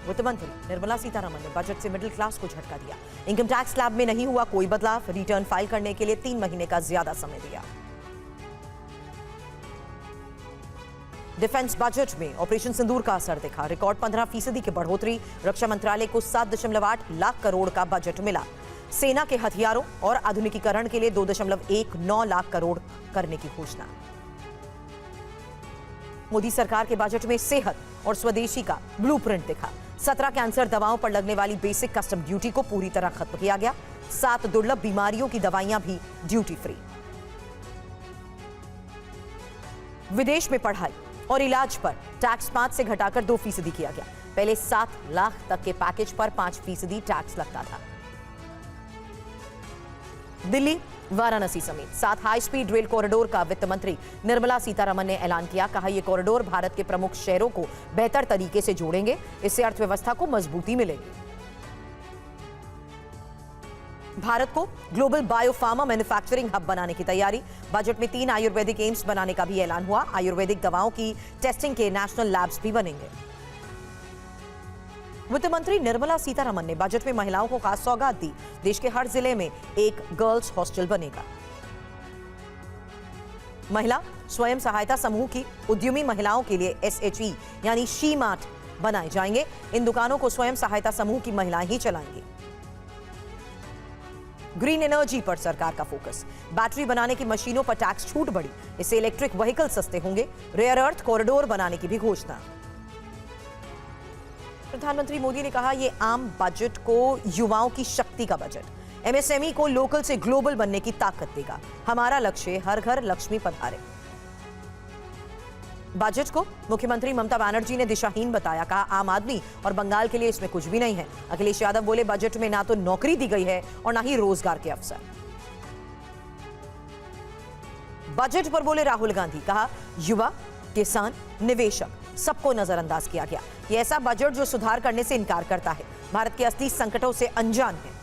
वित्त मंत्री निर्मला सीतारमण ने बजट से मिडिल क्लास को झटका दिया। इनकम टैक्स स्लैब में नहीं हुआ कोई बदलाव, रिटर्न फाइल करने के लिए 3 महीने का ज्यादा समय दिया। डिफेंस बजट में ऑपरेशन सिंदूर का असर दिखा, रिकॉर्ड 15% की बढ़ोतरी, रक्षा मंत्रालय को 7.8 लाख करोड़ का बजट मिला। सेना के हथियारों और आधुनिकीकरण के लिए 2.19 लाख करोड़ करने की घोषणा। मोदी सरकार के बजट में सेहत और स्वदेशी का ब्लूप्रिंट दिखा। 17 कैंसर दवाओं पर लगने वाली बेसिक कस्टम ड्यूटी को पूरी तरह खत्म किया गया। 7 दुर्लभ बीमारियों की दवाइयां भी ड्यूटी फ्री। विदेश में पढ़ाई और इलाज पर टैक्स 5 से घटाकर 2% किया गया। पहले 7 लाख तक के पैकेज पर 5% टैक्स लगता था। दिल्ली वाराणसी समेत 7 हाई स्पीड रेल कॉरिडोर का वित्त मंत्री निर्मला सीतारमण ने ऐलान किया। कहा यह कॉरिडोर भारत के प्रमुख शहरों को बेहतर तरीके से जोड़ेंगे, इससे अर्थव्यवस्था को मजबूती मिलेगी। भारत को ग्लोबल बायोफार्मा मैन्युफैक्चरिंग हब बनाने की तैयारी। बजट में 3 आयुर्वेदिक एम्स बनाने का भी ऐलान हुआ। आयुर्वेदिक दवाओं की टेस्टिंग के नेशनल लैब्स भी बनेंगे। वित्त मंत्री निर्मला सीतारमण ने बजट में महिलाओं को खास सौगात दी। देश के हर जिले में एक गर्ल्स हॉस्टल बनेगा। महिला स्वयं सहायता समूह की उद्यमी महिलाओं के लिए SHE यानी शी मार्ट बनाए जाएंगे। इन दुकानों को स्वयं सहायता समूह की महिलाएं ही चलाएंगी। ग्रीन एनर्जी पर सरकार का फोकस। बैटरी बनाने की मशीनों पर टैक्स छूट बढ़ी, इससे इलेक्ट्रिक व्हीकल सस्ते होंगे। रेयर अर्थ कॉरिडोर बनाने की भी घोषणा। प्रधानमंत्री मोदी ने कहा यह आम बजट को युवाओं की शक्ति का बजट, MSME को लोकल से ग्लोबल बनने की ताकत देगा। हमारा लक्ष्य हर घर लक्ष्मी पधारे। बजट को मुख्यमंत्री ममता बनर्जी ने दिशाहीन बताया। कहा आम आदमी और बंगाल के लिए इसमें कुछ भी नहीं है। अखिलेश यादव बोले बजट में ना तो नौकरी दी गई है और ना ही रोजगार के अवसर। बजट पर बोले राहुल गांधी। कहा युवा, किसान, निवेशक सबको नजरअंदाज किया गया। यह ऐसा बजट जो सुधार करने से इनकार करता है, भारत के असली संकटों से अनजान है।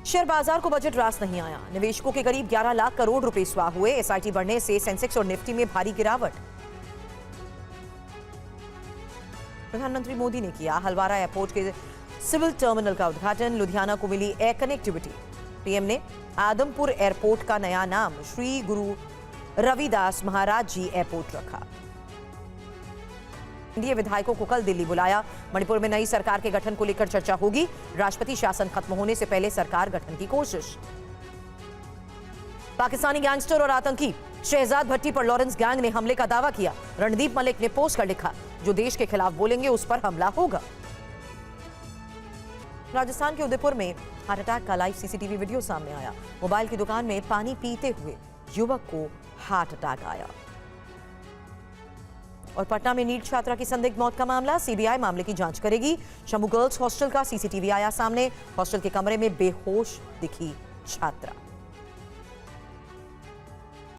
शेयर बाजार को बजट रास नहीं आया। निवेशकों के करीब 11 लाख करोड़ रुपए स्वाह हुए। SIT बढ़ने से सेंसेक्स और निफ्टी में भारी गिरावट। प्रधानमंत्री मोदी ने किया हल्द्वारा एयरपोर्ट के सिविल टर्मिनल का उद्घाटन। लुधियाना को मिली एयर कनेक्टिविटी। पीएम ने आदमपुर एयरपोर्ट का नया नाम श्री गुरु रविदास महाराज जी एयरपोर्ट रखा। एनडीए विधायकों को कल दिल्ली बुलाया। मणिपुर में नई सरकार के गठन को लेकर चर्चा होगी। राष्ट्रपति शासन खत्म होने से पहले सरकार गठन की कोशिश। पाकिस्तानी गैंगस्टर और आतंकी शहजाद भट्टी पर लॉरेंस गैंग ने हमले का दावा किया। रणदीप मलिक ने पोस्ट कर लिखा, जो देश के खिलाफ बोलेंगे उस पर हमला होगा। राजस्थान के उदयपुर में हार्ट अटैक का लाइव CCTV वीडियो सामने आया। मोबाइल की दुकान में पानी पीते हुए युवक को हार्ट अटैक आया। और पटना में नीट छात्रा की संदिग्ध मौत का मामला। CBI मामले की जांच करेगी। शंभू गर्ल्स हॉस्टल का CCTV आया सामने। हॉस्टल के कमरे में बेहोश दिखी छात्रा।